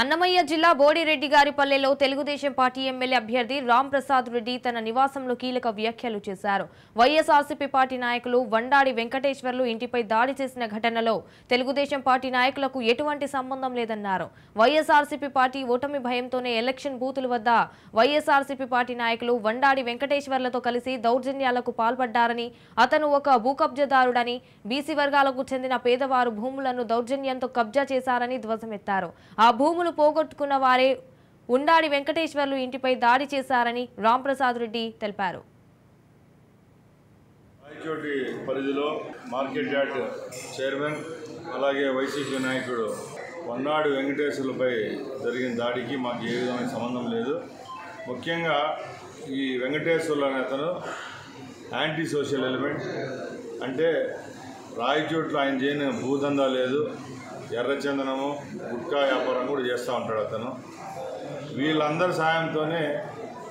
అన్నమయ్య జిల్లా బోడిరెడ్డిగారిపల్లెలో Telugu Desam party MLA అభ్యర్థి రామ్ ప్రసాద్ రెడ్డి తన నివాసంలో కీలక వ్యాఖ్యలు చేశారు. వైఎస్ఆర్సీపీ పార్టీ నాయకులు వండాడి వెంకటేశ్వర్లు ఇంటిపై దాడి చేసిన ఘటనలో తెలుగుదేశం పార్టీ నాయకులకు ఎటువంటి సంబంధం లేదన్నారు. వైఎస్ఆర్సీపీ పార్టీ ఓటమి భయంతోనే ఎలక్షన్ బూతుల వద్ద వైఎస్ఆర్సీపీ పార్టీ నాయకులు వండాడి వెంకటేశ్వర్లతో కలిసి దౌర్జన్యాలకు పాల్పడ్డారని, అతను ఒక భూకబ్జాదారుడని, బీసీ వర్గాలకు చెందిన పేదవారు భూములను దౌర్జన్యంతో కబ్జా చేశారని ధ్వజమెత్తారు. ఆ భూములు పోగొట్టుకున్న వారే ఉండాడి వెంకటేశ్వర్లు ఇంటిపై దాడి చేశారని రాంప్రసాద్ రెడ్డి తెలిపారు. రాయచోటి పరిధిలో మార్కెట్ యార్డ్ చైర్మన్ అలాగే వైసీపీ నాయకుడు వండాడి వెంకటేశ్వర్లపై జరిగిన దాడికి మాకు ఏ విధమైన సంబంధం లేదు. ముఖ్యంగా ఈ వెంకటేశ్వర్లు అనే అతను యాంటీ సోషల్ ఎలిమెంట్. అంటే రాయచోట్లో ఆయన చేయని భూదందా లేదు, ఎర్రచందనము గుట్కా వ్యాపారం కూడా చేస్తూ ఉంటాడు అతను. వీళ్ళందరి సాయంతోనే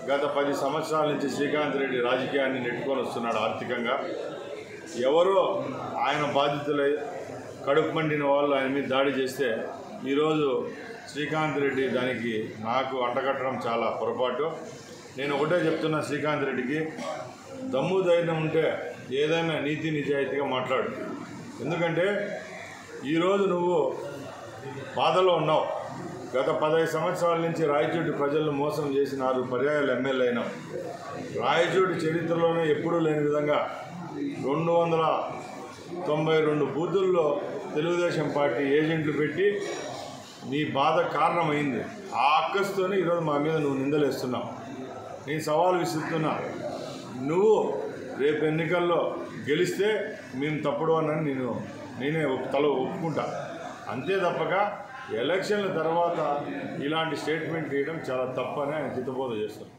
గత 10 సంవత్సరాల నుంచి శ్రీకాంత్ రెడ్డి రాజకీయాన్ని నెట్టుకొని వస్తున్నాడు ఆర్థికంగా. ఎవరో ఆయన బాధితులై కడుపు మండిన వాళ్ళు ఆయన మీద దాడి చేస్తే ఈరోజు శ్రీకాంత్ రెడ్డి దానికి నాకు అంటగట్టడం చాలా పొరపాటు. నేను ఒకటే చెప్తున్నా, శ్రీకాంత్ రెడ్డికి దమ్ము ధైర్యం ఉంటే ఏదైనా నీతి నిజాయితీగా మాట్లాడు. ఎందుకంటే ఈరోజు నువ్వు బాధలో ఉన్నావు. గత 15 సంవత్సరాల నుంచి రాయచోటి ప్రజలను మోసం చేసి 4 పర్యాయాలు ఎమ్మెల్యే అయినావు. రాయచోటి చరిత్రలోనే ఎప్పుడూ లేని విధంగా 292 బూతుల్లో తెలుగుదేశం పార్టీ ఏజెంట్లు పెట్టి నీ బాధ కారణమైంది. ఆ అక్కస్తోనే ఈరోజు మా మీద నువ్వు నిందలేస్తున్నావు. నేను సవాల్ విసురుతున్నా, నువ్వు రేపు ఎన్నికల్లో గెలిస్తే మేము తప్పుడు అన్నని నేనే ఒప్పుకుంటా. అంతే తప్పక ఎలక్షన్ల తర్వాత ఇలాంటి స్టేట్మెంట్ చేయడం చాలా తప్పని ఆయన హితబోధ చేస్తాను.